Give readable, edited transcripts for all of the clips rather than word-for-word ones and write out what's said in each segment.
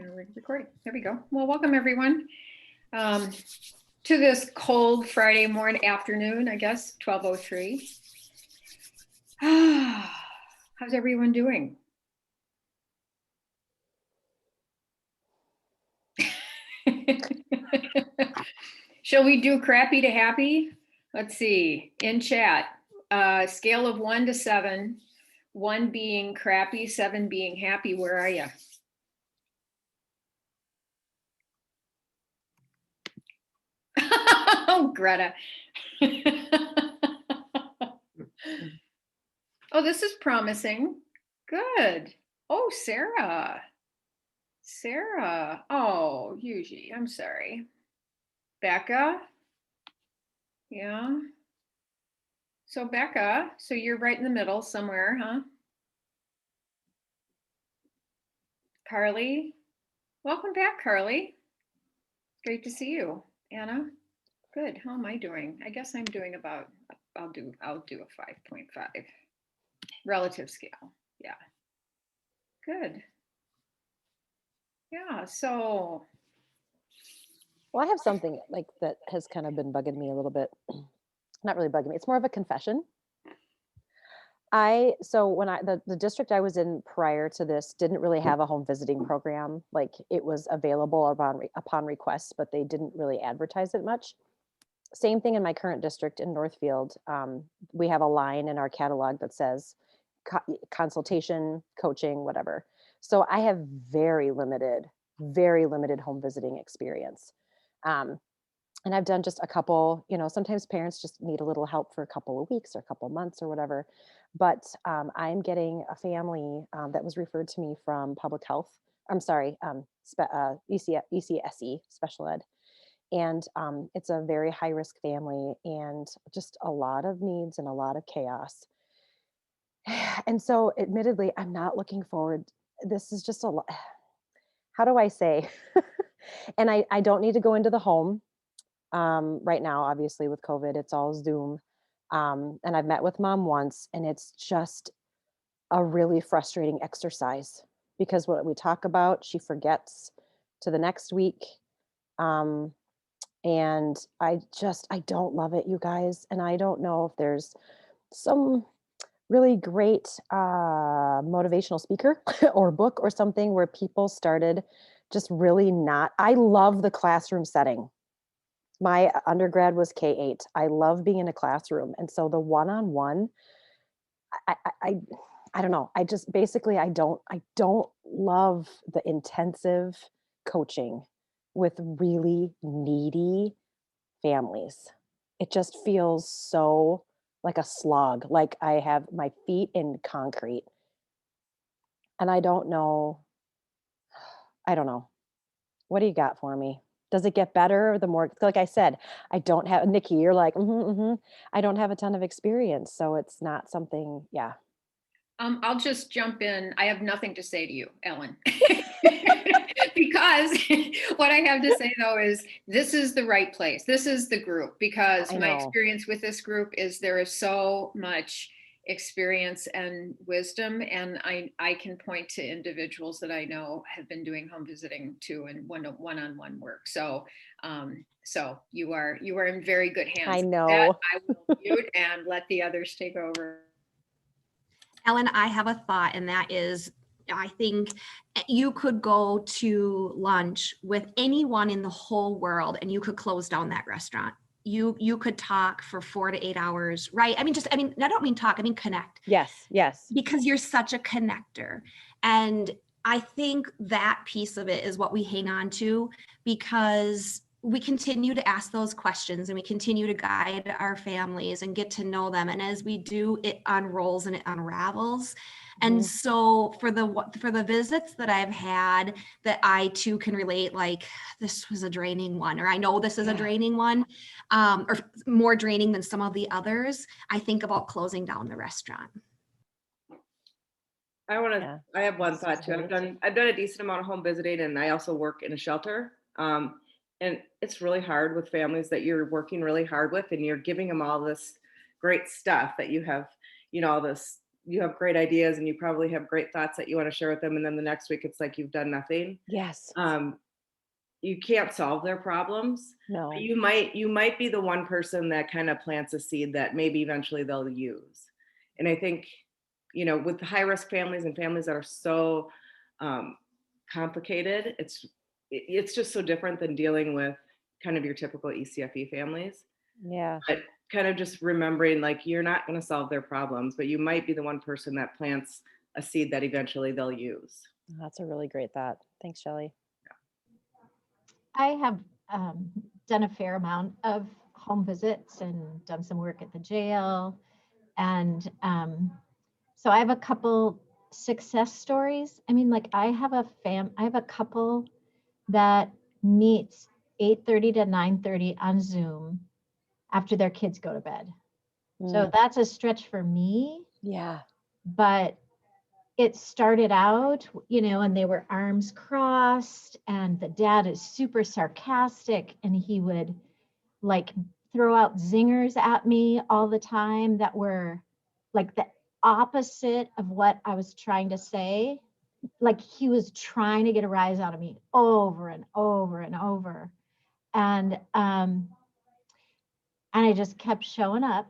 Recording. There we go. Well, welcome everyone to this cold Friday morning, afternoon, I guess, 12:03. How's everyone doing? Shall we do crappy to happy? Let's see, in chat, scale of 1 to 7, 1 being crappy, 7 being happy. Where are you? Oh, Greta. Oh, this is promising. Good. Oh, Sarah. Sarah. Oh, Yuji, I'm sorry. Becca. Yeah. So Becca, so you're right in the middle somewhere, huh? Carly. Welcome back, Carly. Great to see you. Anna. Good. How am I doing? I guess I'm doing about, I'll do a 5.5 relative scale. Yeah. Good. Yeah. So Well, I have something like that has kind of been bugging me a little bit. Not really bugging me. It's more of a confession. So when the district I was in prior to this didn't really have a home visiting program. Like it was available upon request, but they didn't really advertise it much. Same thing in my current district in Northfield. We have a line in our catalog that says consultation, coaching, whatever. So I have very limited home visiting experience. And I've done just a couple, sometimes parents just need a little help for a couple of weeks or a couple of months or whatever. But I'm getting a family that was referred to me from public health. I'm sorry, ECSE, special ed. And it's a very high risk family and just a lot of needs and a lot of chaos. And so admittedly, I'm not looking forward. This is just a lot. How do I say? And I don't need to go into the home. Right now, obviously with COVID, it's all Zoom. And I've met with mom once and it's just a really frustrating exercise because what we talk about, she forgets to the next week. And I don't love it, you guys. And I don't know if there's some really great motivational speaker or book or something where people started just really not. I love the classroom setting. My undergrad was K-8. I love being in a classroom. And so the one-on-one, I, I, I I don't know. I just basically I don't love the intensive coaching with really needy families. It just feels so like a slog, like I have my feet in concrete. And I don't know. I don't know. What do you got for me? Does it get better the more, like I said, I don't have, Nikki, you're like, I don't have a ton of experience. So it's not something, yeah. I'll just jump in. I have nothing to say to you, Ellen. Because what I have to say though is this is the right place. This is the group because my experience with this group is there is so much experience and wisdom, and I can point to individuals that I know have been doing home visiting too and one-on-one work. So so you are in very good hands. I know. That I will mute and let the others take over. Ellen, I have a thought, and that is, I think you could go to lunch with anyone in the whole world and you could close down that restaurant. You could talk for 4 to 8 hours, right? I don't mean talk, I mean connect. Yes. Because you're such a connector. And I think that piece of it is what we hang on to because we continue to ask those questions and we continue to guide our families and get to know them. And as we do, it unrolls and it unravels. And so for the visits that I've had that I too can relate, like this was a draining one, or I know this is a draining one, or more draining than some of the others, I think about closing down the restaurant. I have one thought too. I've done a decent amount of home visiting and I also work in a shelter. And it's really hard with families that you're working really hard with and you're giving them all this great stuff that you have, all this you have great ideas and you probably have great thoughts that you want to share with them. And then the next week it's like you've done nothing. Yes. You can't solve their problems. No. But you might be the one person that kind of plants a seed that maybe eventually they'll use. And I think, with the high risk families and families that are so complicated, it's just so different than dealing with kind of your typical ECFE families. Yeah. But kind of just remembering, like, you're not going to solve their problems, but you might be the one person that plants a seed that eventually they'll use. That's a really great thought. Thanks, Shelley. I have done a fair amount of home visits and done some work at the jail. And so I have a couple success stories. I mean, like I have a couple that meets 8:30 to 9:30 on Zoom after their kids go to bed. So that's a stretch for me. Yeah. But it started out, and they were arms crossed, and the dad is super sarcastic, and he would like throw out zingers at me all the time that were like the opposite of what I was trying to say. Like he was trying to get a rise out of me over and over and over. And I just kept showing up.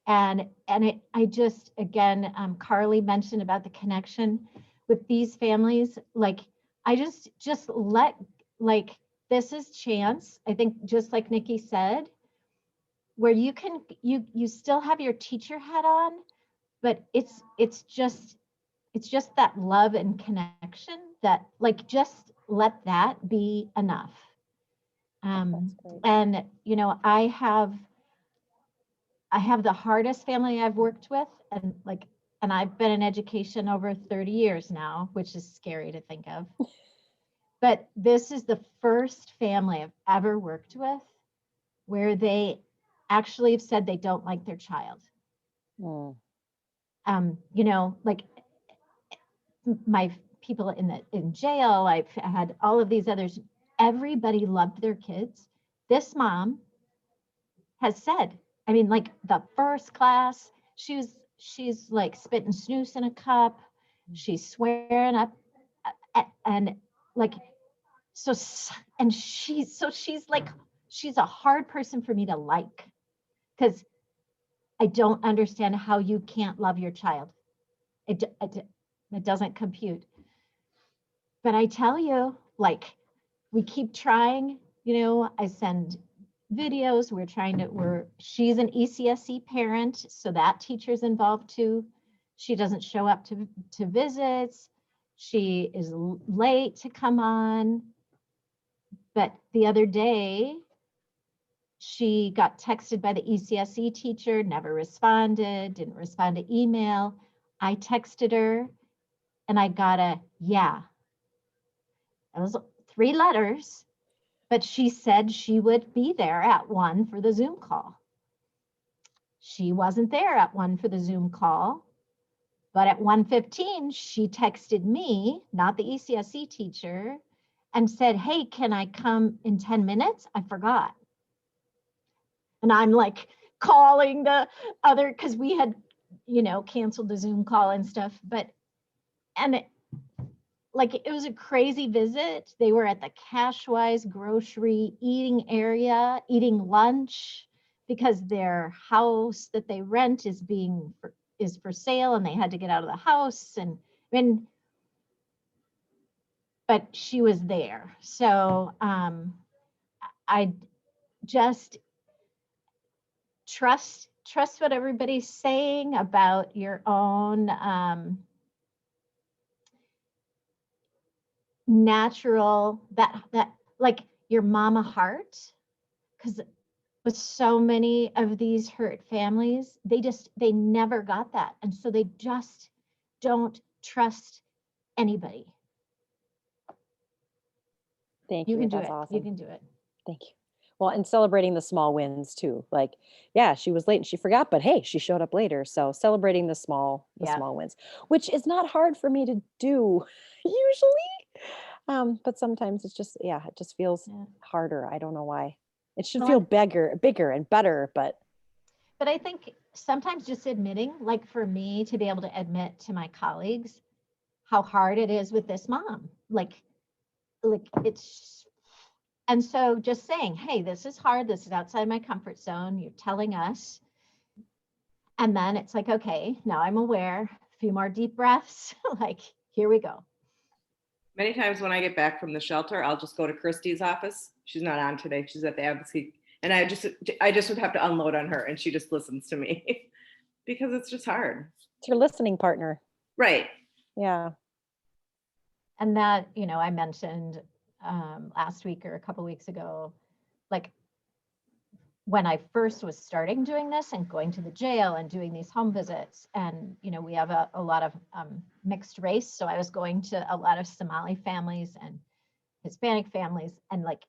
And I just, again, Carly mentioned about the connection with these families. Like, I just let, like, this is chance. I think just like Nikki said, where you can, you still have your teacher hat on, but it's just that love and connection that, like, just let that be enough. And, I have the hardest family I've worked with, and I've been in education over 30 years now, which is scary to think of. But this is the first family I've ever worked with where they actually have said they don't like their child. Like my people in jail, I've had all of these others, everybody loved their kids. This mom has said, I mean, like the first class, she's like spitting snooze in a cup. She's swearing up and like, she's like, she's a hard person for me to like, because I don't understand how you can't love your child. It doesn't compute. But I tell you, like, we keep trying, I send videos. She's an ECSE parent, so that teacher's involved too. She doesn't show up to visits. She is late to come on. But the other day, she got texted by the ECSE teacher, never responded, didn't respond to email. I texted her and I got a yeah. It was 3 letters. But she said she would be there at 1 for the Zoom call. She wasn't there at 1 for the Zoom call, but at 1:15, she texted me, not the ECSE teacher, and said, hey, can I come in 10 minutes? I forgot. And I'm like calling the other, because we had, canceled the Zoom call and stuff, like it was a crazy visit. They were at the Cashwise grocery eating area, eating lunch, because their house that they rent is for sale, and they had to get out of the house. But she was there. So I just trust what everybody's saying about your own natural, that like your mama heart, because with so many of these hurt families, they never got that, and so they just don't trust anybody. Thank you. You can do That's it. awesome. You can do it. Thank you. Well, and celebrating the small wins too. Like, yeah, she was late and she forgot, but hey, she showed up later. So celebrating the small wins, which is not hard for me to do usually. But sometimes it's just, it just feels harder. I don't know why. It should feel bigger and better, but I think sometimes just admitting, like for me to be able to admit to my colleagues how hard it is with this mom, like it's, and so just saying, hey, this is hard, this is outside my comfort zone, you're telling us. And then it's like, okay, now I'm aware, a few more deep breaths, like, here we go. Many times when I get back from the shelter, I'll just go to Christy's office. She's not on today. She's at the advocacy. And I just would have to unload on her, and she just listens to me because it's just hard. It's your listening partner. Right. Yeah. And that, I mentioned last week or a couple weeks ago, like when I first was starting doing this and going to the jail and doing these home visits, and we have a lot of mixed race, so I was going to a lot of Somali families and Hispanic families, and like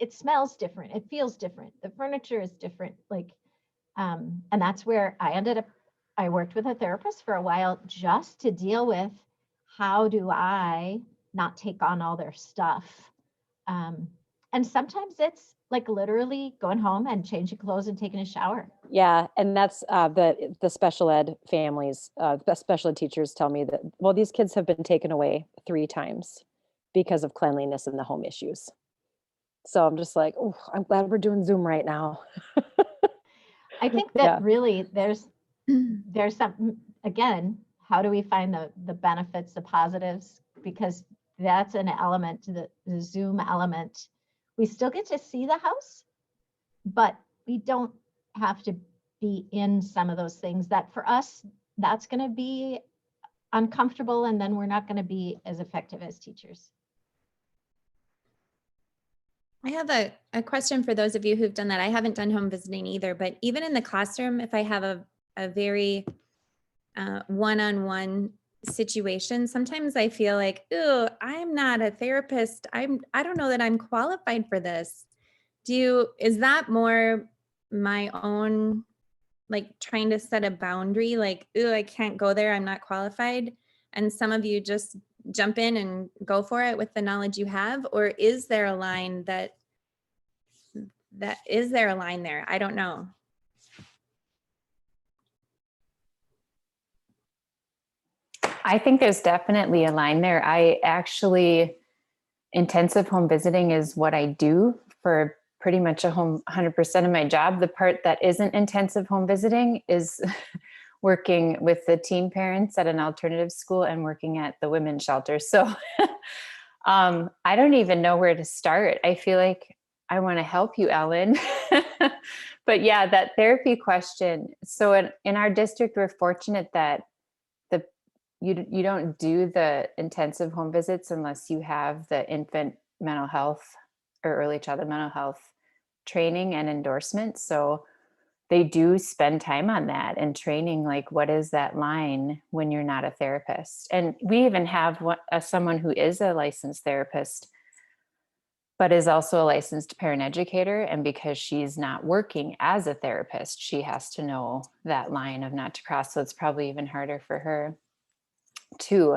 it smells different, it feels different, the furniture is different, like and that's where I worked with a therapist for a while just to deal with how do I not take on all their stuff. And sometimes it's like literally going home and changing clothes and taking a shower. Yeah, and that's the special ed families, the special ed teachers tell me that, well, these kids have been taken away 3 times because of cleanliness and the home issues. So I'm just like, oh, I'm glad we're doing Zoom right now. I think that Yeah. really there's some, again, how do we find the benefits, the positives? Because that's an element to the Zoom element. We still get to see the house, but we don't have to be in some of those things that for us, that's going to be uncomfortable, and then we're not going to be as effective as teachers. I have a question for those of you who've done that. I haven't done home visiting either, but even in the classroom, if I have a very one-on-one situation, sometimes I feel like, oh, I'm not a therapist. I don't know that I'm qualified for this. Is that more my own, like trying to set a boundary, like, oh, I can't go there, I'm not qualified? And some of you just jump in and go for it with the knowledge you have? Or is there a line is there a line there? I don't know. I think there's definitely a line there. Intensive home visiting is what I do for pretty much 100% of my job. The part that isn't intensive home visiting is working with the teen parents at an alternative school and working at the women's shelter. So I don't even know where to start. I feel like I want to help you, Ellen. But yeah, that therapy question. So in our district, we're fortunate that you don't do the intensive home visits unless you have the infant mental health or early childhood mental health training and endorsement. So they do spend time on that and training, like, what is that line when you're not a therapist? And we even have someone who is a licensed therapist, but is also a licensed parent educator. And because she's not working as a therapist, she has to know that line of not to cross. So it's probably even harder for her too.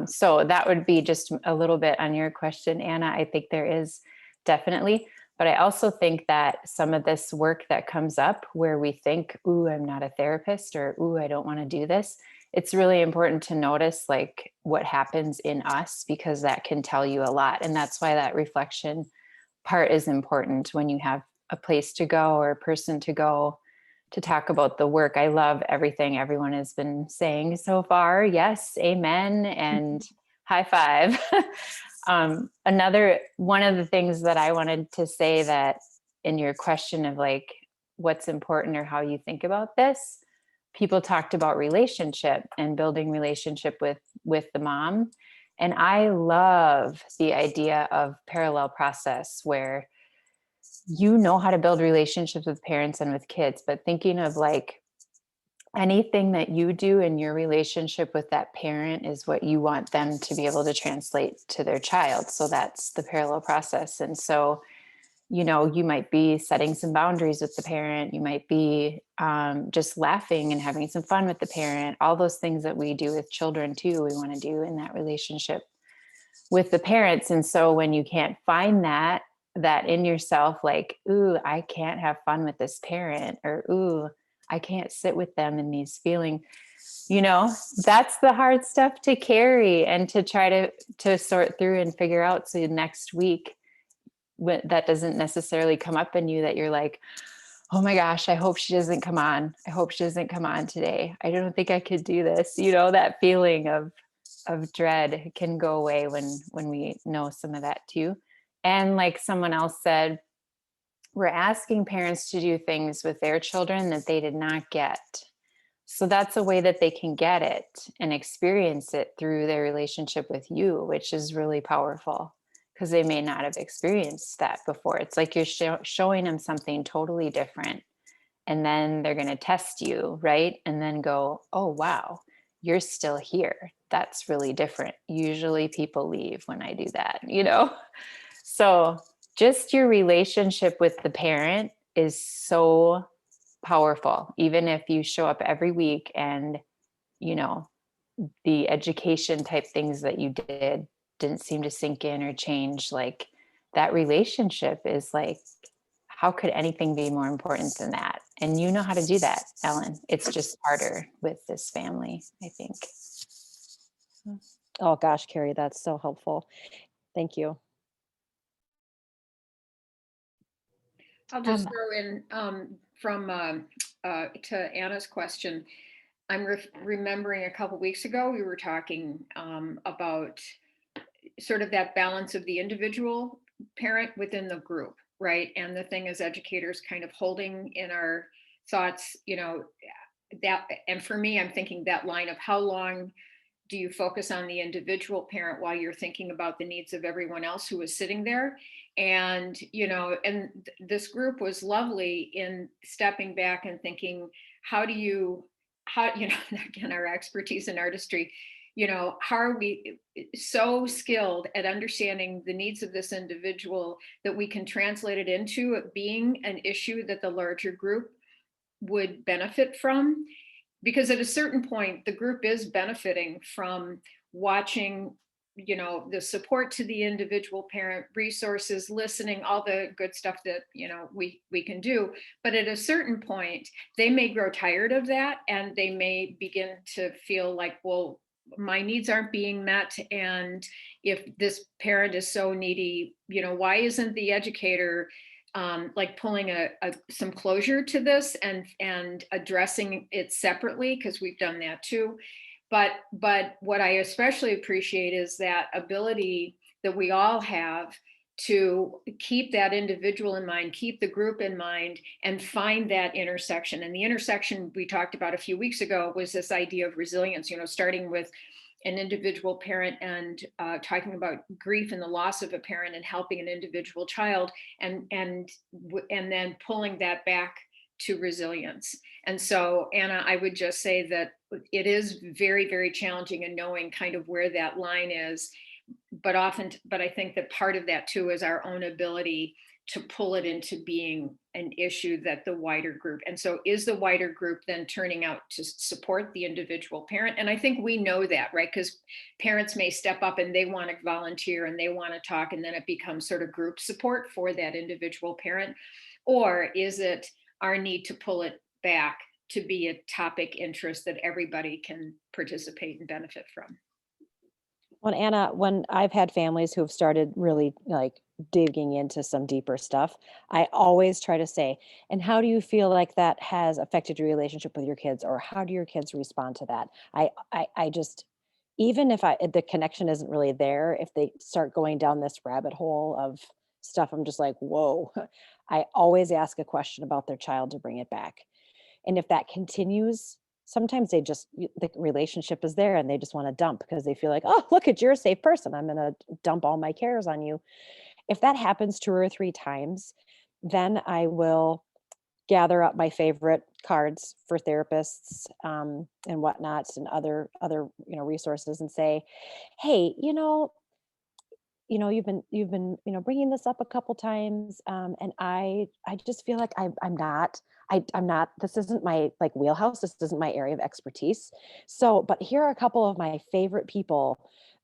So that would be just a little bit on your question, Anna. I think there is definitely, but I also think that some of this work that comes up where we think, ooh, I'm not a therapist, or ooh, I don't want to do this. It's really important to notice like what happens in us, because that can tell you a lot. And that's why that reflection part is important when you have a place to go or a person to go to talk about the work. I love everything everyone has been saying so far. Yes, amen, and high five. Another one of the things that I wanted to say, that in your question of like what's important or how you think about this, people talked about relationship and building relationship with the mom. And I love the idea of parallel process where you know how to build relationships with parents and with kids, but thinking of like anything that you do in your relationship with that parent is what you want them to be able to translate to their child. So that's the parallel process. And so, you know, you might be setting some boundaries with the parent. You might be just laughing and having some fun with the parent. All those things that we do with children too, we want to do in that relationship with the parents. And so when you can't find that in yourself, like, ooh, I can't have fun with this parent, or ooh, I can't sit with them in these feelings. That's the hard stuff to carry and to try to sort through and figure out. So next week, that doesn't necessarily come up in you, that you're like, oh my gosh, I hope she doesn't come on. I hope she doesn't come on today. I don't think I could do this. That feeling of dread can go away when we know some of that too. And like someone else said, we're asking parents to do things with their children that they did not get. So that's a way that they can get it and experience it through their relationship with you, which is really powerful, because they may not have experienced that before. It's like you're showing them something totally different, and then they're going to test you, right? And then go, oh, wow, you're still here. That's really different. Usually people leave when I do that, So just your relationship with the parent is so powerful. Even if you show up every week and, the education type things that you didn't seem to sink in or change, like that relationship is like, how could anything be more important than that? And you know how to do that, Ellen. It's just harder with this family, I think. Oh gosh, Carrie, that's so helpful. Thank you. I'll just throw in to Anna's question. I'm remembering a couple weeks ago, we were talking about sort of that balance of the individual parent within the group, right? And the thing as educators kind of holding in our thoughts, that, and for me, I'm thinking that line of how long do you focus on the individual parent while you're thinking about the needs of everyone else who is sitting there? And, this group was lovely in stepping back and thinking, again, our expertise in artistry, how are we so skilled at understanding the needs of this individual that we can translate it into it being an issue that the larger group would benefit from? Because at a certain point, the group is benefiting from watching, the support to the individual parent, resources, listening, all the good stuff that, we can do. But at a certain point, they may grow tired of that, and they may begin to feel like, well, my needs aren't being met. And if this parent is so needy, why isn't the educator like pulling some closure to this and addressing it separately, because we've done that too. But what I especially appreciate is that ability that we all have to keep that individual in mind, keep the group in mind, and find that intersection. And the intersection we talked about a few weeks ago was this idea of resilience, starting with an individual parent and talking about grief and the loss of a parent and helping an individual child, and then pulling that back to resilience. And so, Anna, I would just say that it is very, very challenging in knowing kind of where that line is. But I think that part of that too is our own ability to pull it into being an issue that the wider group. And so is the wider group then turning out to support the individual parent? And I think we know that, right? Because parents may step up and they want to volunteer and they want to talk, and then it becomes sort of group support for that individual parent. Or is it our need to pull it back to be a topic interest that everybody can participate and benefit from? Well, Anna, when I've had families who have started really like digging into some deeper stuff, I always try to say, and how do you feel like that has affected your relationship with your kids, or how do your kids respond to that? I just, even if the connection isn't really there, if they start going down this rabbit hole of stuff, I'm just like, whoa. I always ask a question about their child to bring it back. And if that continues, sometimes the relationship is there and they just want to dump because they feel like, oh, look at, you're a safe person, I'm going to dump all my cares on you. If that happens 2 or 3 times, then I will gather up my favorite cards for therapists and whatnots and other resources, and say, hey, you've been bringing this up a couple times, and I just feel like I'm not, this isn't my like wheelhouse, this isn't my area of expertise. So, but here are a couple of my favorite people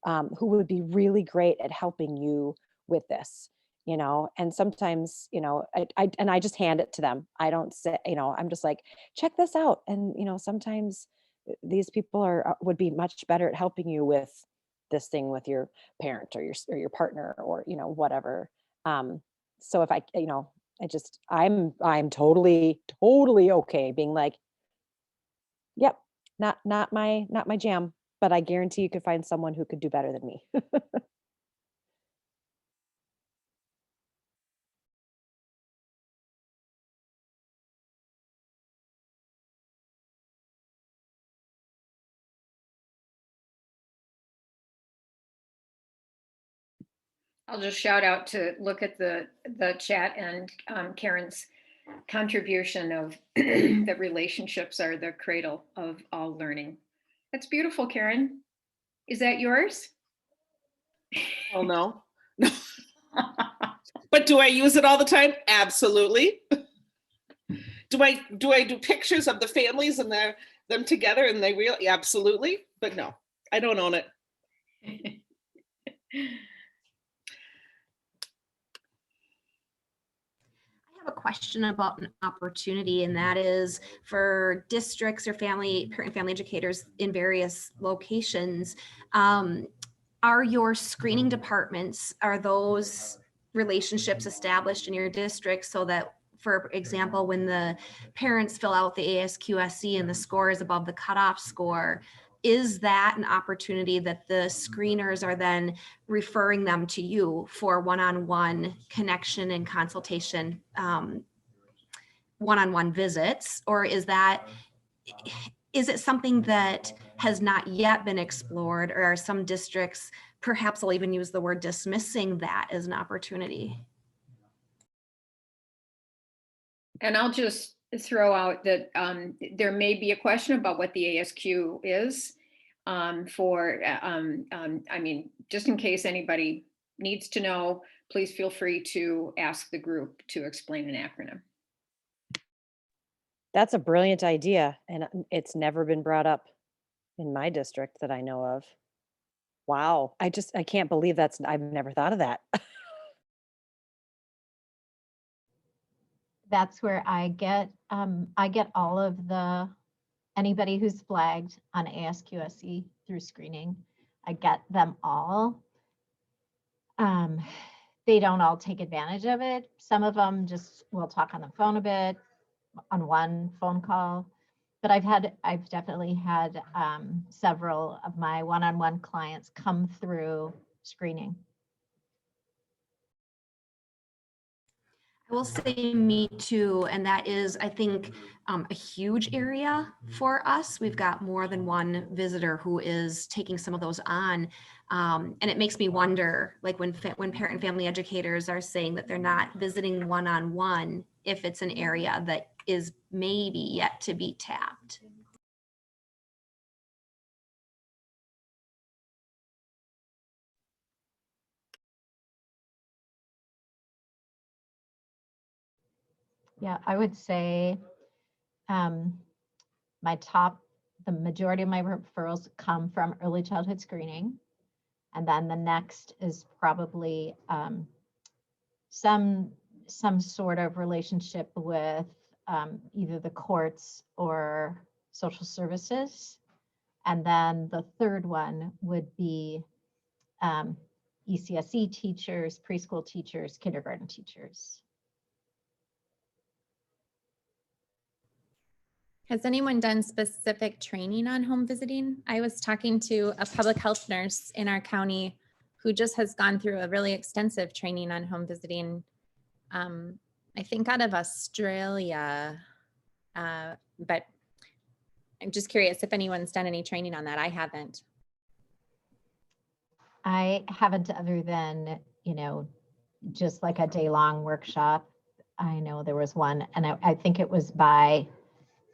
who would be really great at helping you with this. and sometimes, and I just hand it to them. I don't say, I'm just like, check this out. And, sometimes these people would be much better at helping you with this thing with your parent or your partner or, whatever. Um, so if I'm totally okay being like, yep, not my jam, but I guarantee you could find someone who could do better than me. I'll just shout out to look at the chat and Karen's contribution of that relationships are the cradle of all learning. That's beautiful, Karen. Is that yours? Oh, no. No. But do I use it all the time? Absolutely. Do I do pictures of the families and them together and they really? Absolutely. But no, I don't own it. I have a question about an opportunity, and that is for districts or parent and family educators in various locations. Are your screening departments, are those relationships established in your district so that, for example, when the parents fill out the ASQSE and the score is above the cutoff score, is that an opportunity that the screeners are then referring them to you for one-on-one connection and consultation, one-on-one visits? Or is it something that has not yet been explored, or are some districts, perhaps I'll even use the word, dismissing that as an opportunity? And I'll just throw out that there may be a question about what the ASQ is just in case anybody needs to know, please feel free to ask the group to explain an acronym. That's a brilliant idea, and it's never been brought up in my district that I know of. Wow, I can't believe I've never thought of that. That's where I get all of anybody who's flagged on ASQSE through screening. I get them all. They don't all take advantage of it. Some of them just will talk on the phone a bit on one phone call, but I've definitely had several of my one-on-one clients come through screening. I will say me too, and that is, I think, a huge area for us. We've got more than one visitor who is taking some of those on, and it makes me wonder, like when parent and family educators are saying that they're not visiting one-on-one, if it's an area that is maybe yet to be tapped. Yeah, I would say the majority of my referrals come from early childhood screening. And then the next is probably some sort of relationship with either the courts or social services. And then the third one would be ECSE teachers, preschool teachers, kindergarten teachers. Has anyone done specific training on home visiting? I was talking to a public health nurse in our county who just has gone through a really extensive training on home visiting. I think out of Australia, but I'm just curious if anyone's done any training on that. I haven't. I haven't, other than, just like a day-long workshop. I know there was one, and I think it was by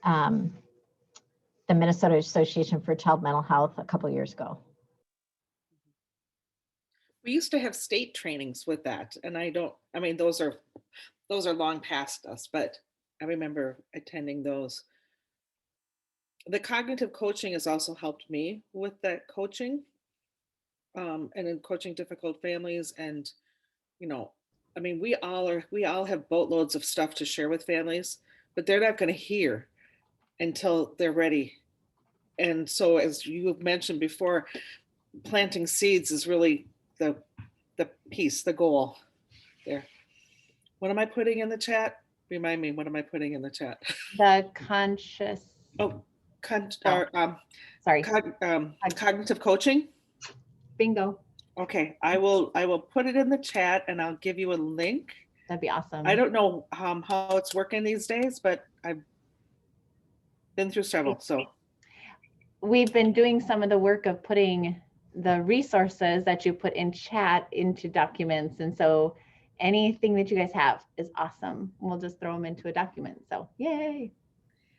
the Minnesota Association for Child Mental Health a couple years ago. We used to have state trainings with that, and those are long past us, but I remember attending those. The cognitive coaching has also helped me with that coaching, and in coaching difficult families, and I mean, we all have boatloads of stuff to share with families, but they're not going to hear until they're ready. And so, as you have mentioned before, planting seeds is really the piece, the goal there. What am I putting in the chat? Remind me, what am I putting in the chat? The conscious, Oh, Oh. sorry, cognitive coaching. bingo. Okay, I will put it in the chat and I'll give you a link. That'd be awesome. I don't know how it's working these days, but I've been through several, so. We've been doing some of the work of putting the resources that you put in chat into documents. And so anything that you guys have is awesome. We'll just throw them into a document. So yay.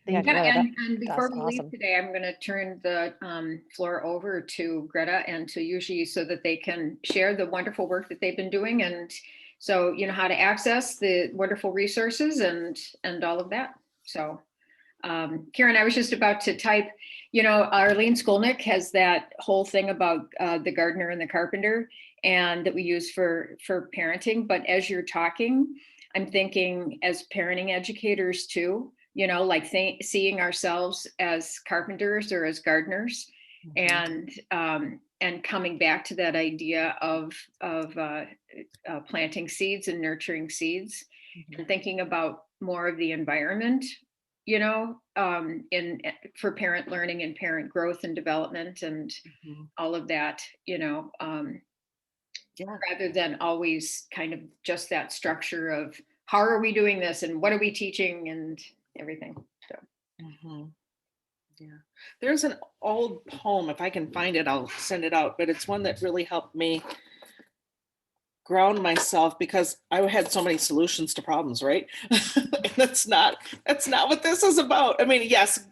Thank you. Yeah, Yeah, and before that's we awesome. leave today, I'm going to turn the floor over to Greta and to Yuji so that they can share the wonderful work that they've been doing. And so, you know, how to access the wonderful resources and all of that. So, Karen, I was just about to type, you know, Arlene Skolnick has that whole thing about the gardener and the carpenter, and that we use for parenting. But as you're talking, I'm thinking as parenting educators too, you know, like seeing ourselves as carpenters or as gardeners, and coming back to that idea of planting seeds and nurturing seeds, and thinking about more of the environment, you know, for parent learning and parent growth and development and all of that, you know, rather than always kind of just that structure of how are we doing this and what are we teaching and everything. So. Yeah, there's an old poem, if I can find it, I'll send it out, but it's one that really helped me ground myself because I had so many solutions to problems, right? And that's not what this is about. I mean, yes,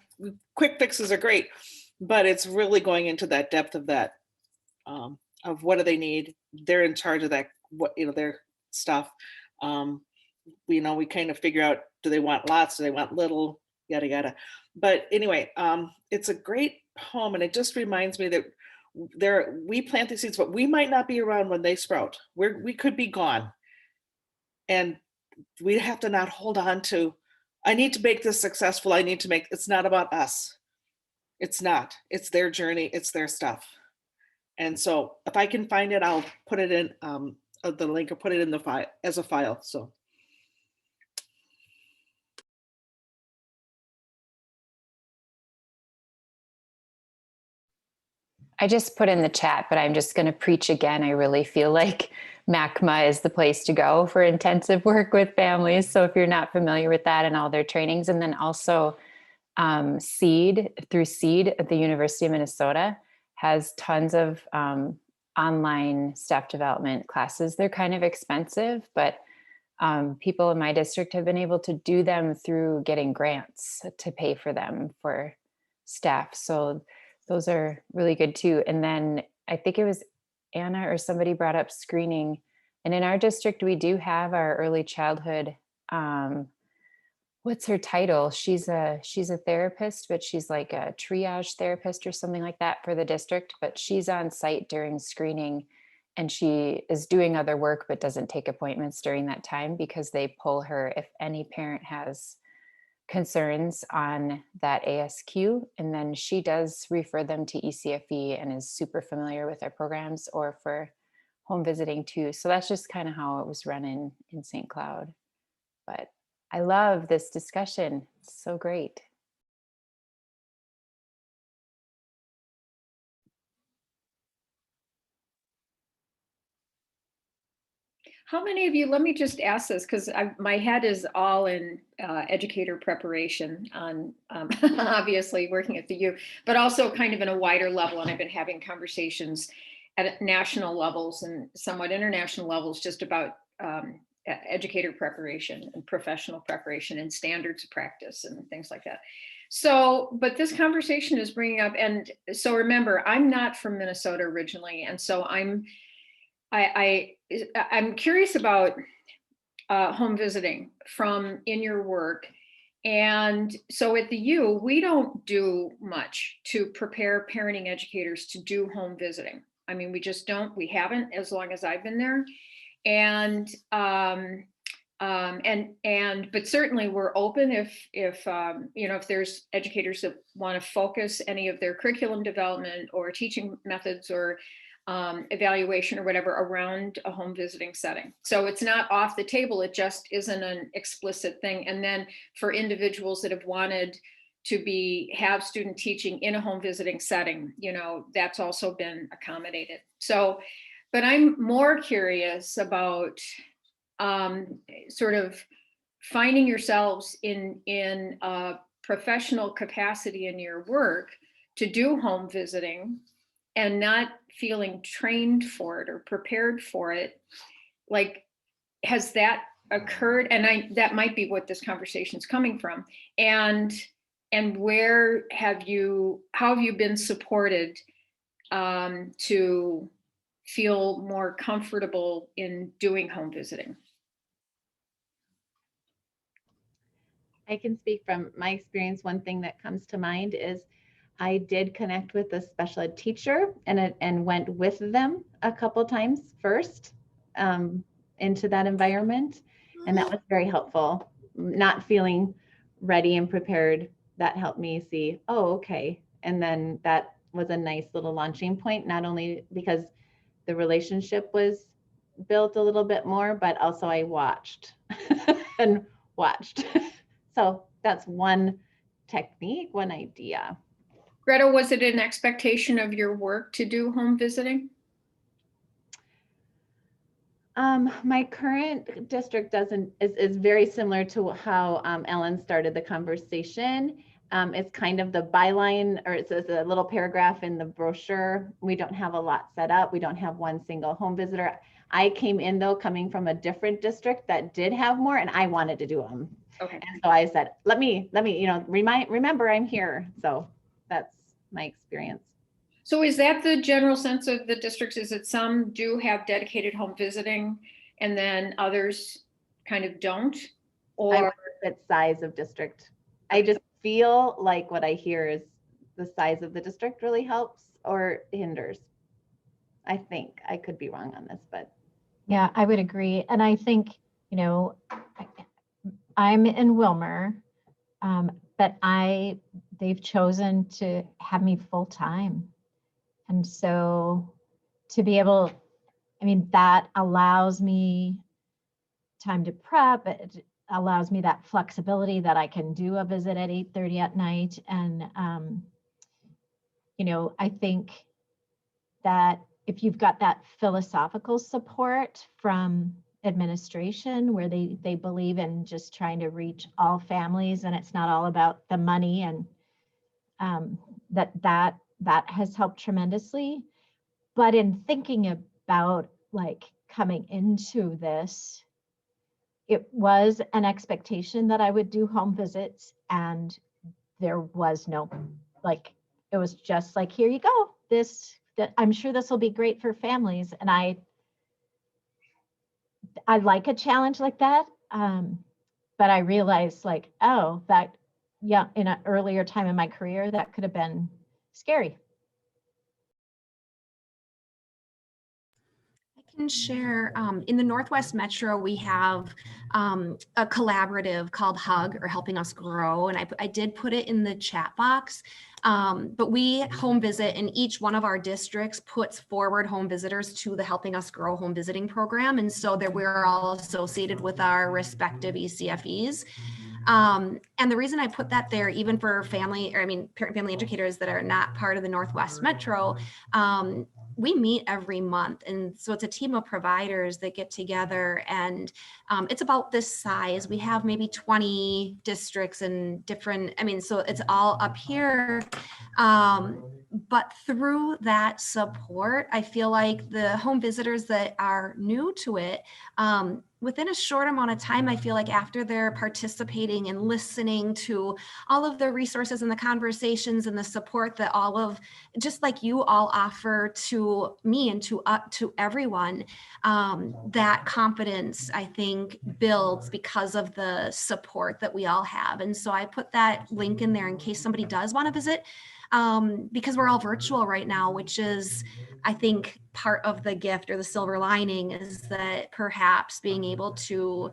quick fixes are great, but it's really going into that depth of that, of what do they need? They're in charge of that, what, you know, their stuff. You know, we kind of figure out, do they want lots? Do they want little? Yada, yada. But anyway, it's a great poem. And it just reminds me that we plant these seeds, but we might not be around when they sprout. We could be gone. And we have to not hold on to, I need to make this successful. It's not about us. It's not, it's their journey. It's their stuff. And so if I can find it, I'll put it in the link or put it in the file as a file. So. I just put in the chat, but I'm just going to preach again. I really feel like MACMA is the place to go for intensive work with families. So if you're not familiar with that and all their trainings, and then also SEED at the University of Minnesota has tons of online staff development classes. They're kind of expensive, but people in my district have been able to do them through getting grants to pay for them for staff. So those are really good too. And then I think it was Anna or somebody brought up screening. And in our district, we do have our early childhood, what's her title? She's a therapist, but she's like a triage therapist or something like that for the district, but she's on site during screening and she is doing other work, but doesn't take appointments during that time because they pull her if any parent has concerns on that ASQ, and then she does refer them to ECFE and is super familiar with our programs or for home visiting too. So that's just kind of how it was run in St. Cloud. But I love this discussion. It's so great. How many of you, let me just ask this, because my head is all in educator preparation on obviously working at the U, but also kind of in a wider level. And I've been having conversations at national levels and somewhat international levels just about educator preparation and professional preparation and standards of practice and things like that. So, but this conversation is bringing up, and so remember, I'm not from Minnesota originally. And so I'm curious about home visiting from in your work. And so at the U, we don't do much to prepare parenting educators to do home visiting. I mean, we just don't, we haven't as long as I've been there. But certainly we're open if if there's educators that want to focus any of their curriculum development or teaching methods or evaluation or whatever around a home visiting setting. So it's not off the table. It just isn't an explicit thing. And then for individuals that have wanted to have student teaching in a home visiting setting, that's also been accommodated. So, but I'm more curious about sort of finding yourselves in a professional capacity in your work to do home visiting and not feeling trained for it or prepared for it. Like, has that occurred? And that might be what this conversation is coming from. And how have you been supported to feel more comfortable in doing home visiting? I can speak from my experience. One thing that comes to mind is I did connect with a special ed teacher and went with them a couple times first into that environment. And that was very helpful. Not feeling ready and prepared, that helped me see, oh, okay. And then that was a nice little launching point, not only because the relationship was built a little bit more, but also I watched and watched. So that's one technique, one idea. Greta, was it an expectation of your work to do home visiting? My current district is very similar to how Ellen started the conversation. It's kind of the byline, or it's a little paragraph in the brochure. We don't have a lot set up. We don't have one single home visitor. I came in though, coming from a different district that did have more, and I wanted to do them. Okay. And so I said, let me, remember I'm here. So that's my experience. So is that the general sense of the districts? Is that some do have dedicated home visiting and then others kind of don't? Or it's size of district. I just feel like what I hear is the size of the district really helps or hinders. I think I could be wrong on this, but. Yeah, I would agree. And I think, I'm in Wilmer, but they've chosen to have me full time. And so to be able, that allows me time to prep. It allows me that flexibility that I can do a visit at 8:30 at night. And, I think that if you've got that philosophical support from administration where they believe in just trying to reach all families and it's not all about the money, and that has helped tremendously. But in thinking about coming into this, it was an expectation that I would do home visits, and there was no, it was just here you go. I'm sure this will be great for families. And I like a challenge like that. But I realized that in an earlier time in my career, that could have been scary. I can share, in the Northwest Metro, we have a collaborative called HUG, or Helping Us Grow. And I did put it in the chat box. But we home visit, and each one of our districts puts forward home visitors to the Helping Us Grow home visiting program. And so that we're all associated with our respective ECFEs. And the reason I put that there, even for parent-family educators that are not part of the Northwest Metro, we meet every month. And so it's a team of providers that get together, and it's about this size. We have maybe 20 districts and different, so it's all up here. But through that support, I feel like the home visitors that are new to it, within a short amount of time, I feel like after they're participating and listening to all of the resources and the conversations and the support that just like you all offer to me and to everyone, that confidence, I think, builds because of the support that we all have. And so I put that link in there in case somebody does want to visit. because we're all virtual right now, which is, I think, part of the gift or the silver lining is that perhaps being able to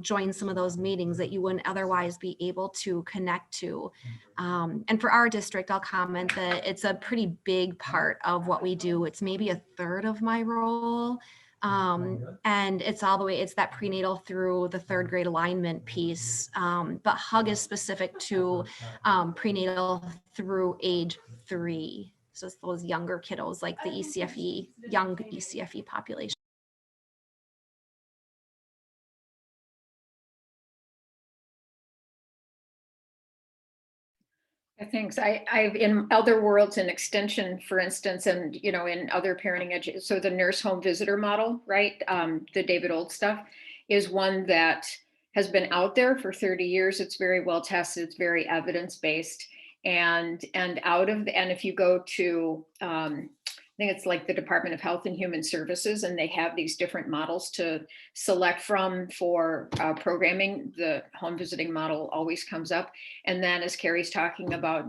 join some of those meetings that you wouldn't otherwise be able to connect to. And for our district, I'll comment that it's a pretty big part of what we do. It's maybe a third of my role. And it's all the way, it's that prenatal through the third grade alignment piece. But HUG is specific to prenatal through age 3. So it's those younger kiddos, like the ECFE, young ECFE population. Thanks. I've in other worlds in extension, for instance, and in other parenting education. So the nurse home visitor model, right? The David Old stuff is one that has been out there for 30 years. It's very well tested. It's very evidence based, and if you go to I think it's like the Department of Health and Human Services, and they have these different models to select from for programming. The home visiting model always comes up. And then as Carrie's talking about,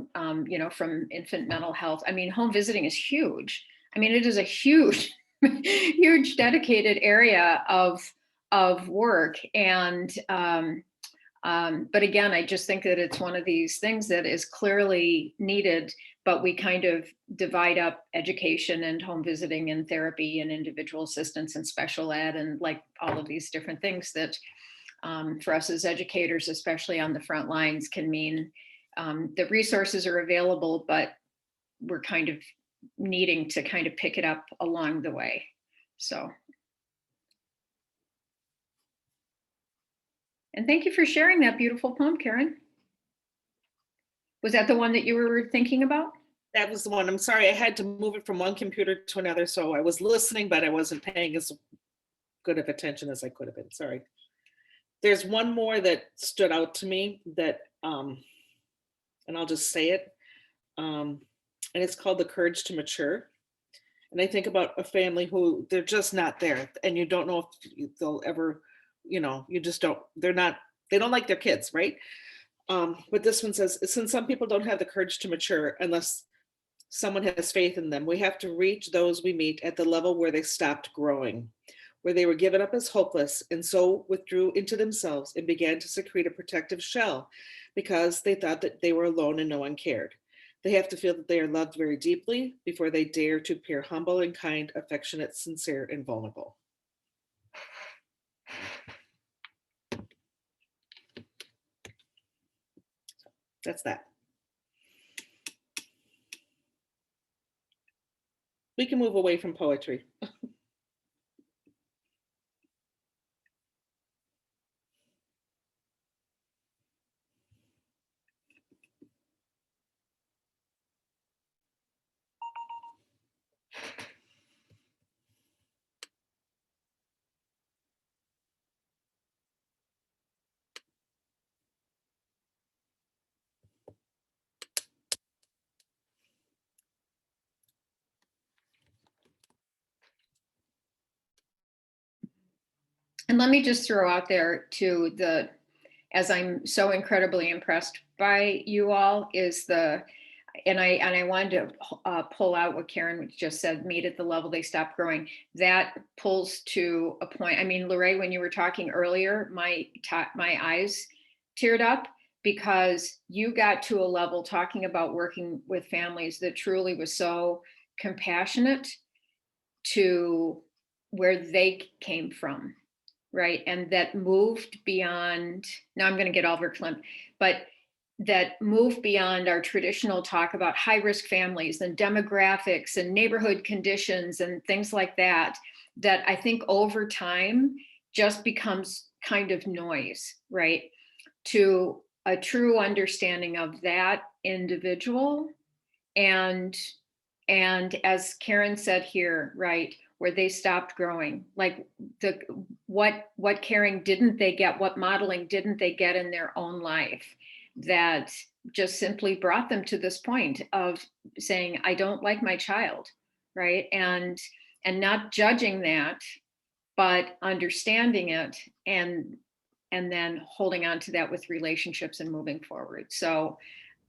from infant mental health, I mean, home visiting is huge. I mean, it is a huge, huge dedicated area of work. And but again, I just think that it's one of these things that is clearly needed, but we kind of divide up education and home visiting and therapy and individual assistance and special ed and like all of these different things that for us as educators, especially on the front lines, can mean the resources are available, but we're kind of needing to kind of pick it up along the way. So. And thank you for sharing that beautiful poem, Karen. Was that the one that you were thinking about? That was the one. I'm sorry, I had to move it from one computer to another, so I was listening, but I wasn't paying as good of attention as I could have been. Sorry. There's one more that stood out to me that, and I'll just say it, and it's called The Courage to Mature. And I think about a family who they're just not there, and you don't know if they'll ever, you just don't, they don't like their kids, right? But this one says, since some people don't have the courage to mature unless someone has faith in them, we have to reach those we meet at the level where they stopped growing, where they were given up as hopeless and so withdrew into themselves and began to secrete a protective shell because they thought that they were alone and no one cared. They have to feel that they are loved very deeply before they dare to appear humble and kind, affectionate, sincere, and vulnerable. That's that. We can move away from poetry. And let me just throw out there too, as I'm so incredibly impressed by you all, is and I wanted to pull out what Karen just said, meet at the level they stop growing. That pulls to a point. I mean, Lorraine, when you were talking earlier, my eyes teared up because you got to a level talking about working with families that truly was so compassionate to where they came from. Right. And that moved beyond, now I'm going to get all verklempt, but that moved beyond our traditional talk about high risk families and demographics and neighborhood conditions and things like that, that I think over time just becomes kind of noise, right? To a true understanding of that individual. And as Karen said here, right, where they stopped growing, like what caring didn't they get, what modeling didn't they get in their own life that just simply brought them to this point of saying, I don't like my child, right? And not judging that, but understanding it and then holding on to that with relationships and moving forward. So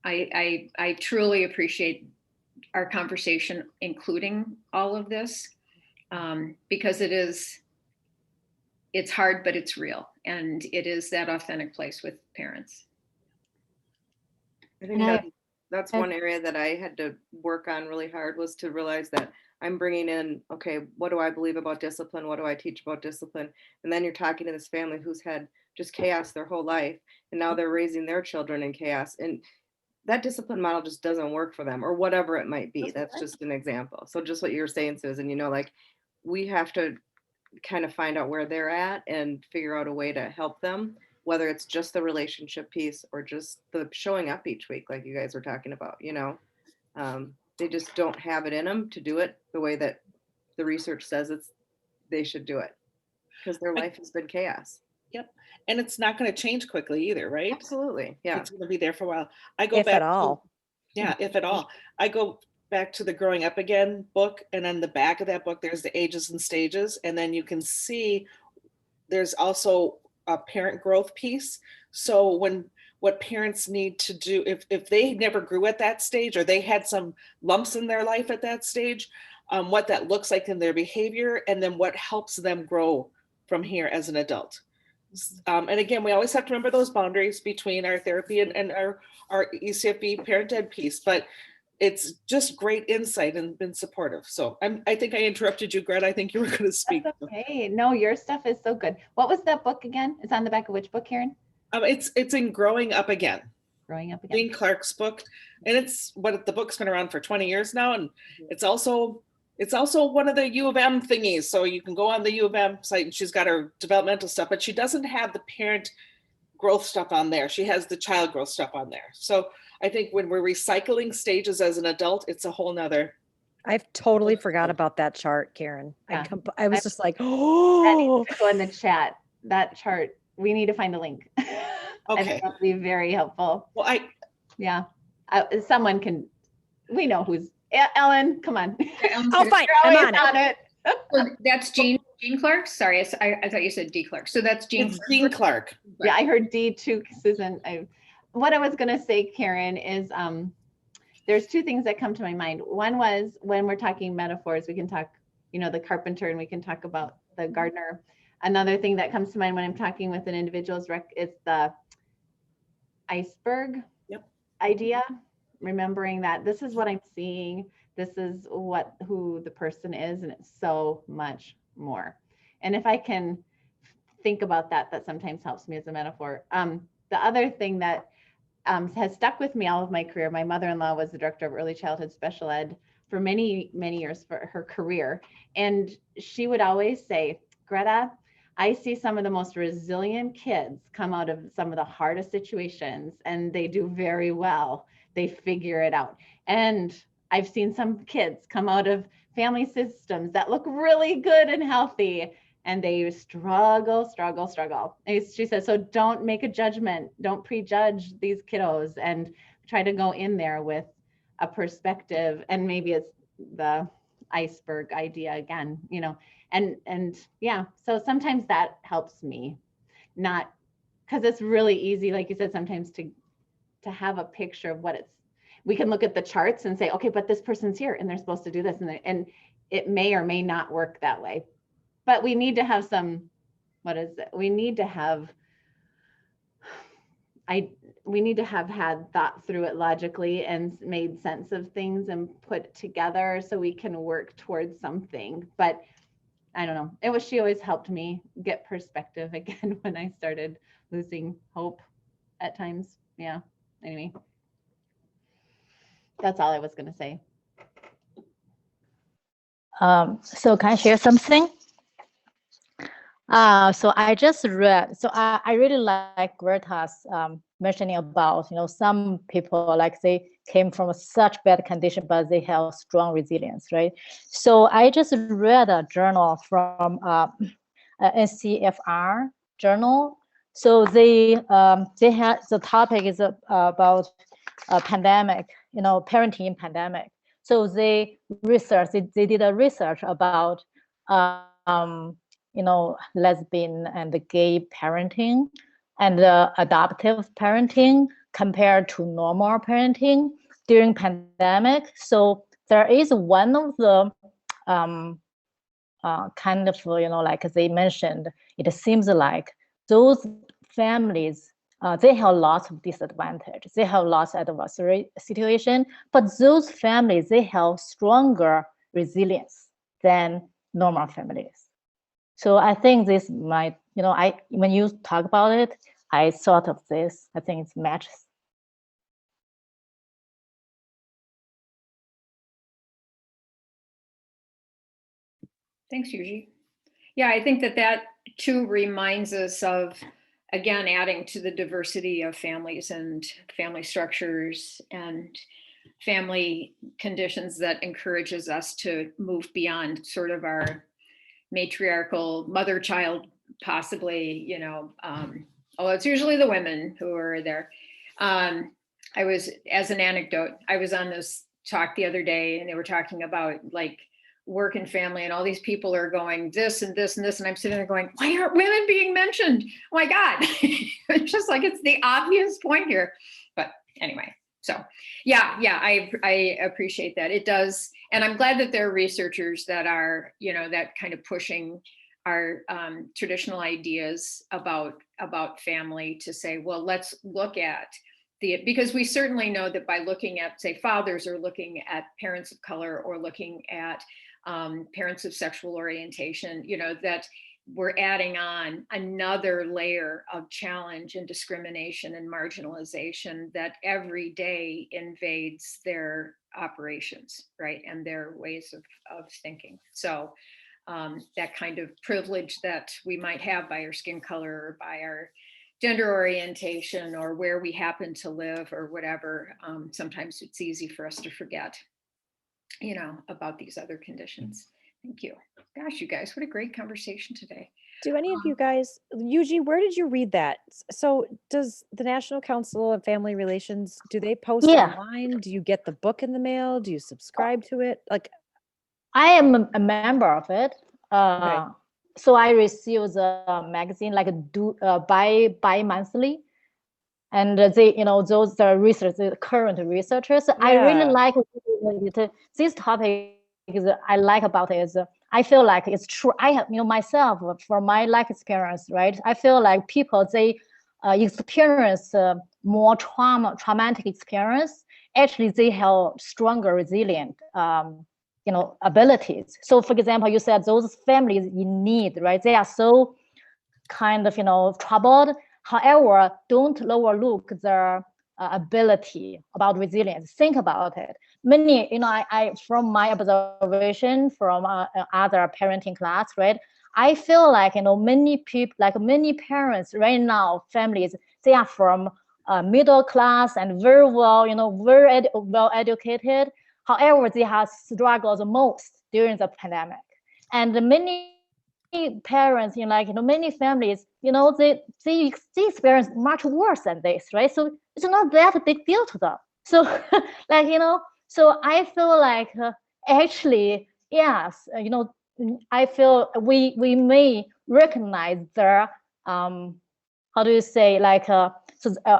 I truly appreciate our conversation, including all of this, because it's hard, but it's real. And it is that authentic place with parents. I think that's one area that I had to work on really hard, was to realize that I'm bringing in, okay, what do I believe about discipline? What do I teach about discipline? And then you're talking to this family who's had just chaos their whole life, and now they're raising their children in chaos. And that discipline model just doesn't work for them, or whatever it might be. That's just an example. So just what you were saying, Susan, like we have to kind of find out where they're at and figure out a way to help them, whether it's just the relationship piece or just the showing up each week, like you guys were talking about. They just don't have it in them to do it the way that the research says they should do it, because their life has been chaos. Yep. And it's not going to change quickly either, right? Absolutely. Yeah. It's going to be there for a while. I go If back at all. Yeah, if at all. I go back to the Growing Up Again book, and on the back of that book, there's the ages and stages. And then you can see there's also a parent growth piece. So what parents need to do, if they never grew at that stage, or they had some lumps in their life at that stage, what that looks like in their behavior, and then what helps them grow from here as an adult. And again, we always have to remember those boundaries between our therapy and our ECFB parent ed piece, but it's just great insight and been supportive. So I think I interrupted you, Greta. I think you were going to speak. That's okay. No, your stuff is so good. What was that book again? It's on the back of which book, Karen? It's in Growing Up Again. Growing Up Again. Dean Clark's book. And the book's been around for 20 years now. And it's also one of the U of M thingies. So you can go on the U of M site, and she's got her developmental stuff, but she doesn't have the parent growth stuff on there. She has the child growth stuff on there. So I think when we're recycling stages as an adult, it's a whole nother. I've totally forgot about that chart, Karen. Yeah. I was just like, That oh, needs to go in the chat. That chart, we need to find a link. Okay. That'll be very helpful. Well, Yeah. Someone can, we know who's, Ellen, come on. oh, fine. I'm on it. So that's Jean Clark. Sorry, I thought you said D Clark. So that's Jean. it's Dean Clark. Yeah, I heard D too, Susan. What I was going to say, Karen, is there's two things that come to my mind. One was, when we're talking metaphors, we can talk, the carpenter, and we can talk about the gardener. Another thing that comes to mind when I'm talking with an individual is the iceberg idea, remembering that this is what I'm seeing. This is who the person is, and it's so much more. And if I can think about that sometimes helps me as a metaphor. The other thing that has stuck with me all of my career, my mother-in-law was the director of early childhood special ed for many, many years for her career. And she would always say, Greta, I see some of the most resilient kids come out of some of the hardest situations, and they do very well. They figure it out. And I've seen some kids come out of family systems that look really good and healthy, and they struggle. And she says, so don't make a judgment. Don't prejudge these kiddos, and try to go in there with a perspective. And maybe it's the iceberg idea again, and yeah, so sometimes that helps me, not because it's really easy, like you said, sometimes to have a picture of what we can look at the charts and say, okay, but this person's here and they're supposed to do this, and it may or may not work that way. But we need to have we need to have had thought through it logically and made sense of things and put together so we can work towards something. But I don't know. She always helped me get perspective again when I started losing hope at times. Yeah. Anyway, that's all I was going to say. So can I share something? So I just read, so I really like Greta's mentioning about, some people, like they came from such bad condition, but they have strong resilience, right? So I just read a journal from NCFR journal. So they had, the topic is about a pandemic, parenting in pandemic. So they did a research about, lesbian and gay parenting and adoptive parenting compared to normal parenting during pandemic. So there is one of the kind of, like they mentioned, it seems like those families, they have lots of disadvantage. They have lots of adversary situation, but those families, they have stronger resilience than normal families. So I think this might, when you talk about it, I thought of this. I think it matches. Thanks, Yuji. Yeah, I think that too reminds us of, again, adding to the diversity of families and family structures and family conditions that encourages us to move beyond sort of our matriarchal mother-child, possibly, although it's usually the women who are there. I was, as an anecdote, I was on this talk the other day and they were talking about like work and family, and all these people are going this and this and this, and I'm sitting there going, why aren't women being mentioned? Oh my God. It's just like, it's the obvious point here. But anyway, so yeah, I appreciate that. It does. And I'm glad that there are researchers that are, that kind of pushing our traditional ideas about family to say, well, let's look at because we certainly know that by looking at, say, fathers, or looking at parents of color, or looking at parents of sexual orientation, that we're adding on another layer of challenge and discrimination and marginalization that every day invades their operations, right? And their ways of thinking. So that kind of privilege that we might have by our skin color, or by our gender orientation, or where we happen to live, or whatever, sometimes it's easy for us to forget, about these other conditions. Thank you. Gosh, you guys, what a great conversation today. Do any of you guys, Yuji, where did you read that? So does the National Council of Family Relations, do they post online? Do you get the book in the mail? Do you subscribe to it? Like, I am a member of it. Okay. So I receive the magazine like bi-monthly. And they, those are research, the current researchers. I really like this topic. I like about it is I feel like it's true. I have, myself, from my life experience, right? I feel like people, they experience more traumatic experience. Actually, they have stronger resilient, abilities. So, for example, you said those families in need, right? They are so kind of, troubled. However, don't overlook their ability about resilience. Think about it. Many, I from my observation from other parenting class, right? I feel like, many people, like many parents right now, families, they are from middle class and very well, very well educated. However, they have struggled the most during the pandemic. And many parents, many families, they experience much worse than this, right? So it's not that a big deal to them. So so I feel like actually, yes, I feel we may recognize their, how do you say, like, so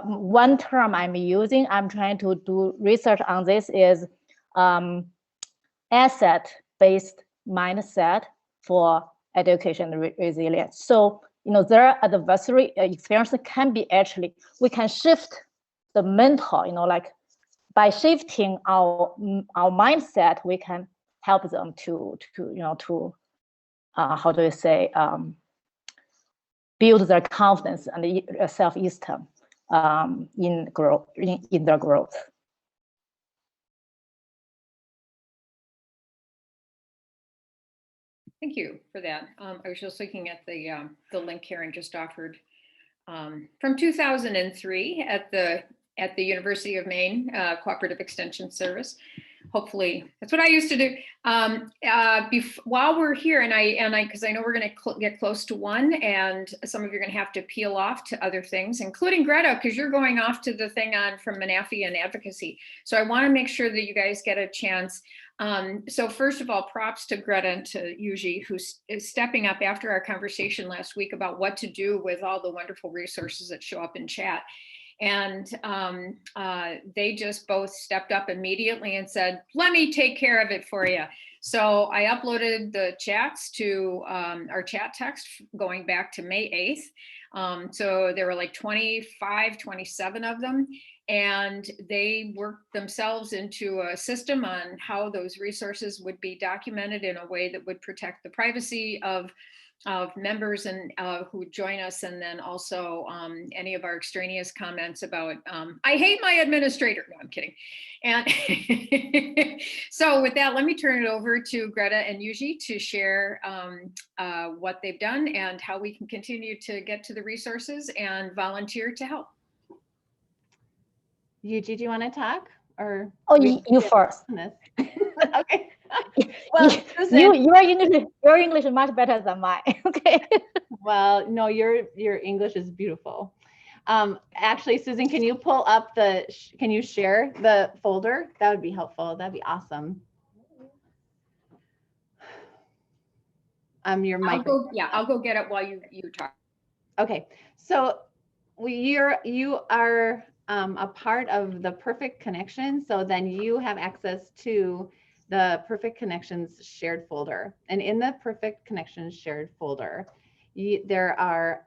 one term I'm using, I'm trying to do research on this is asset-based mindset for education resilience. So, their adversary experience can be actually, we can shift the mental, like by shifting our mindset, we can help them to how do you say, build their confidence and self-esteem in their growth. Thank you for that. I was just looking at the link Karen just offered from 2003 at the University of Maine Cooperative Extension Service. Hopefully, that's what I used to do. While we're here, and because I know we're going to get close to 1, and some of you are going to have to peel off to other things, including Greta, because you're going off to the thing from Menafee and advocacy. So I want to make sure that you guys get a chance. So first of all, props to Greta and to Yuji, who is stepping up after our conversation last week about what to do with all the wonderful resources that show up in chat. And they just both stepped up immediately and said, let me take care of it for you. So I uploaded the chats to our chat text going back to May 8th. So there were like 25, 27 of them. And they worked themselves into a system on how those resources would be documented in a way that would protect the privacy of members and who would join us, and then also any of our extraneous comments about I hate my administrator. No, I'm kidding. And so with that, let me turn it over to Greta and Yuji to share what they've done and how we can continue to get to the resources and volunteer to help. Yuji, do you want to talk? Or Oh, you first. Okay. Well, Susan, your English is much better than mine. Okay. Well, no, your English is beautiful. Actually, Susan, can you pull up can you share the folder? That would be helpful. That'd be awesome. Your mic. I'll go get it while you talk. Okay. So you are a part of the Perfect Connection. So then you have access to the Perfect Connections shared folder. And in the Perfect Connections shared folder, there are,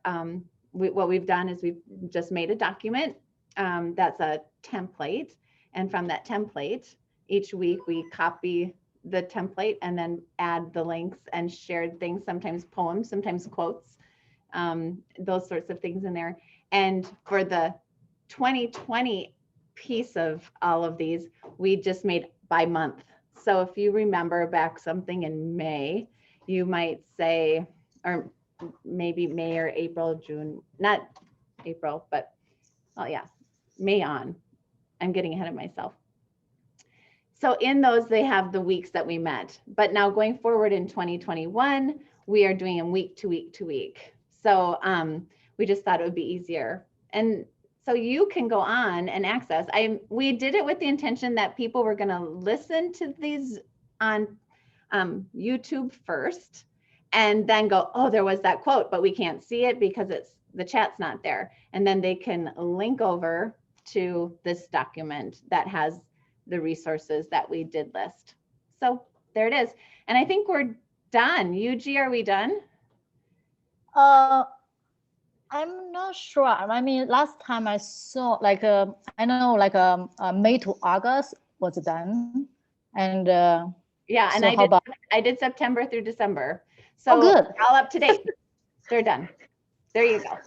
what we've done is we've just made a document that's a template. And from that template, each week we copy the template and then add the links and shared things, sometimes poems, sometimes quotes, those sorts of things in there. And for the 2020 piece of all of these, we just made by month. So if you remember back something in May, you might say, or maybe May or April, June, not April, but oh yeah, May on. I'm getting ahead of myself. So in those, they have the weeks that we met. But now going forward in 2021, we are doing them week to week to week. So we just thought it would be easier. And so you can go on and access. We did it with the intention that people were going to listen to these on YouTube first and then go, oh, there was that quote, but we can't see it because the chat's not there. And then they can link over to this document that has the resources that we did list. So there it is. And I think we're done. Yuji, are we done? I'm not sure. I mean, last time I saw I know May to August was done, and yeah, and so I did September through December. So good. All up to date. They're done. There you go.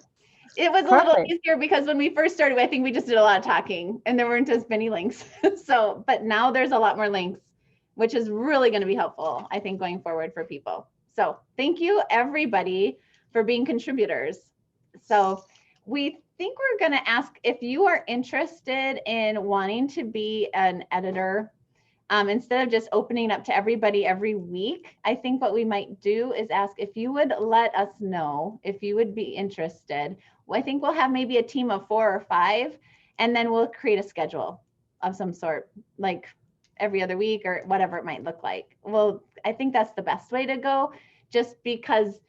It was a little easier because when we first started, I think we just did a lot of talking and there weren't as many links. So, but now there's a lot more links, which is really going to be helpful, I think, going forward for people. So thank you everybody for being contributors. So we think we're going to ask if you are interested in wanting to be an editor, instead of just opening up to everybody every week. I think what we might do is ask if you would let us know if you would be interested. I think we'll have maybe a team of 4 or 5, and then we'll create a schedule of some sort, like every other week or whatever it might look like. Well, I think that's the best way to go, just because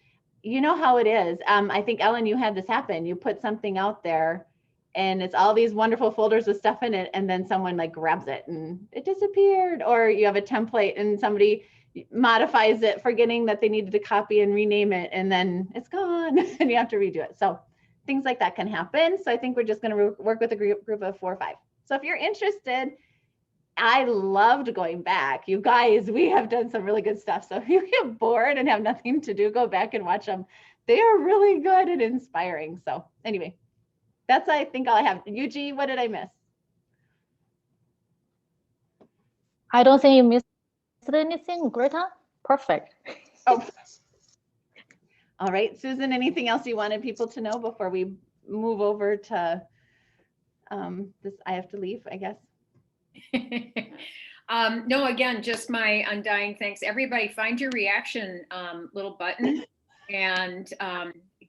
you know how it is. I think, Ellen, you had this happen. You put something out there and it's all these wonderful folders with stuff in it, and then someone like grabs it and it disappeared. Or you have a template and somebody modifies it, forgetting that they needed to copy and rename it, and then it's gone and you have to redo it. So things like that can happen. So I think we're just going to work with a group of 4 or 5. So if you're interested, I loved going back. You guys, we have done some really good stuff. So if you get bored and have nothing to do, go back and watch them. They are really good and inspiring. So anyway, that's, I think, all I have. Yuji, what did I miss? I don't think you missed anything, Greta. Perfect. Oh. All right, Susan, anything else you wanted people to know before we move over to this? I have to leave, I guess. No, again, just my undying thanks. Everybody find your reaction little button and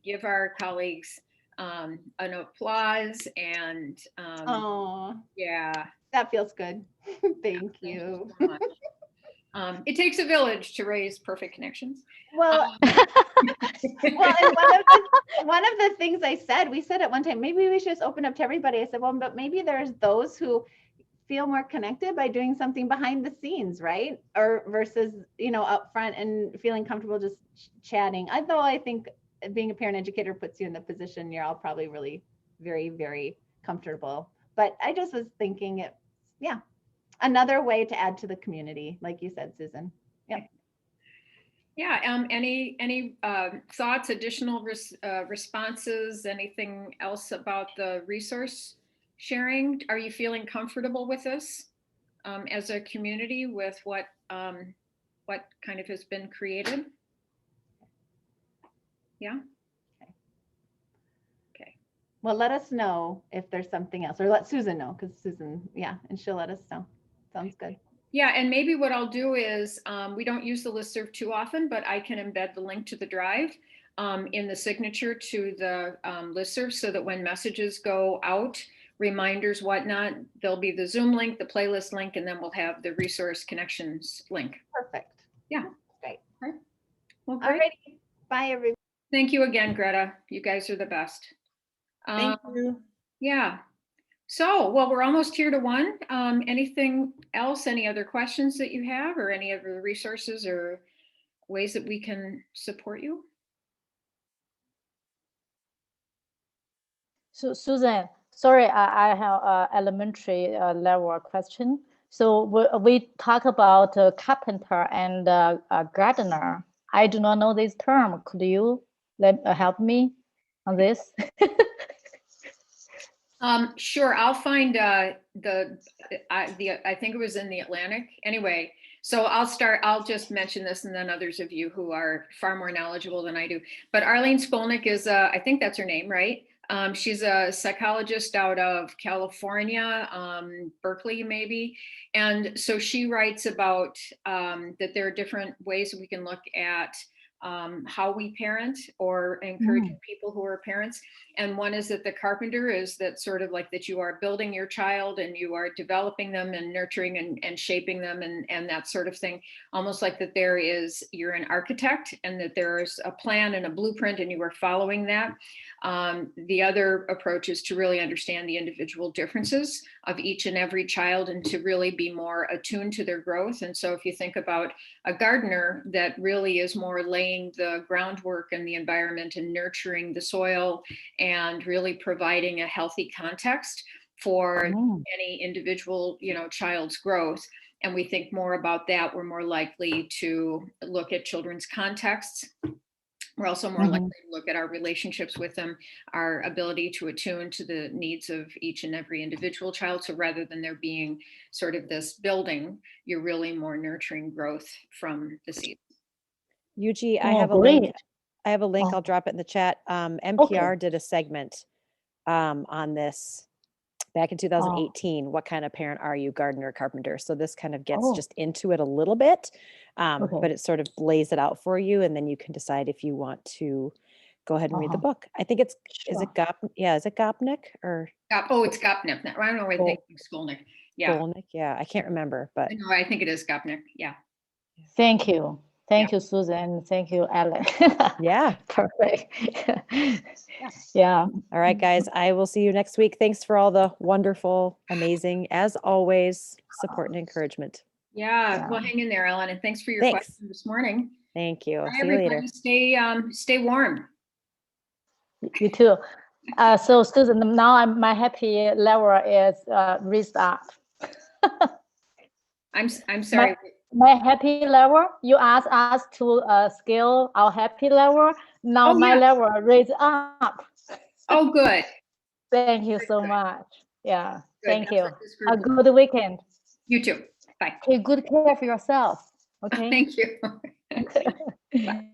give our colleagues an applause. And oh, yeah, that feels good. Thank you. So much. It takes a village to raise perfect connections. Well, Um, well, and one of the things I said, we said at one time, maybe we should just open up to everybody. I said, well, but maybe there's those who feel more connected by doing something behind the scenes, right? Or versus, up front and feeling comfortable just chatting. Although I think being a parent educator puts you in the position you're all probably really very, very comfortable. But I just was thinking another way to add to the community, like you said, Susan. Yep. Yeah, any thoughts, additional responses, anything else about the resource sharing? Are you feeling comfortable with this as a community with what kind of has been created? Yeah. Okay. Well, let us know if there's something else, or let Susan know, because Susan, and she'll let us know. Sounds good. Yeah, and maybe what I'll do is, we don't use the listserv too often, but I can embed the link to the drive in the signature to the listserv, so that when messages go out, reminders, whatnot, there'll be the Zoom link, the playlist link, and then we'll have the resource connections link. Perfect. Yeah. Great. Okay. Well, All great. right. Bye, everybody. Thank you again, Greta. You guys are the best. Thank you. Yeah. So, well, we're almost here to 1. Anything else? Any other questions that you have, or any other resources or ways that we can support you? So Susan, sorry, I have an elementary level question. So we talk about carpenter and gardener. I do not know this term. Could you help me on this? Sure. I'll find I think it was in the Atlantic. Anyway, so I'll just mention this, and then others of you who are far more knowledgeable than I do. But Arlene Skolnick is, I think that's her name, right? She's a psychologist out of California, Berkeley maybe. And so she writes about that there are different ways that we can look at how we parent or encourage people who are parents. And one is that the carpenter is that sort of like that you are building your child and you are developing them and nurturing and shaping them and that sort of thing. Almost like that you're an architect and that there's a plan and a blueprint and you are following that. The other approach is to really understand the individual differences of each and every child and to really be more attuned to their growth. And so if you think about a gardener, that really is more laying the groundwork and the environment and nurturing the soil and really providing a healthy context for any individual, child's growth. And we think more about that, we're more likely to look at children's contexts. We're also more likely to look at our relationships with them, our ability to attune to the needs of each and every individual child. So rather than there being sort of this building, you're really more nurturing growth from the seed. Yuji, I have a great. link. I have a link. Oh. I'll drop it in the chat. NPR did a segment on this back in 2018. What kind of parent are you, gardener, carpenter? So this kind of gets just into it a little bit, but it sort of lays it out for you, and then you can decide if you want to go ahead and read the book. I think it's is it Gopnik or it's Gopnik. I don't know where they think Skolnick. Yeah. Skolnick? Yeah, I can't remember, but No, I think it is Gopnik. Yeah. Thank you. Thank you, Susan. Thank you, Ellen. Yeah. Perfect. Yeah. All right, guys. I will see you next week. Thanks for all the wonderful, amazing, as always, support and encouragement. Yeah. Well, hang in there, Ellen, and thanks for your question this morning. Thank you. Bye, See you later. Stay warm. You too. So Susan, now my happy level is raised up. I'm sorry. My happy level, you asked us to scale our happy level. Now my level raised up. Oh, good. Thank you so much. Yeah, Good. thank That's you. what this group A good weekend. You too. Bye. Take good care of yourself. Okay. Thank you. Bye.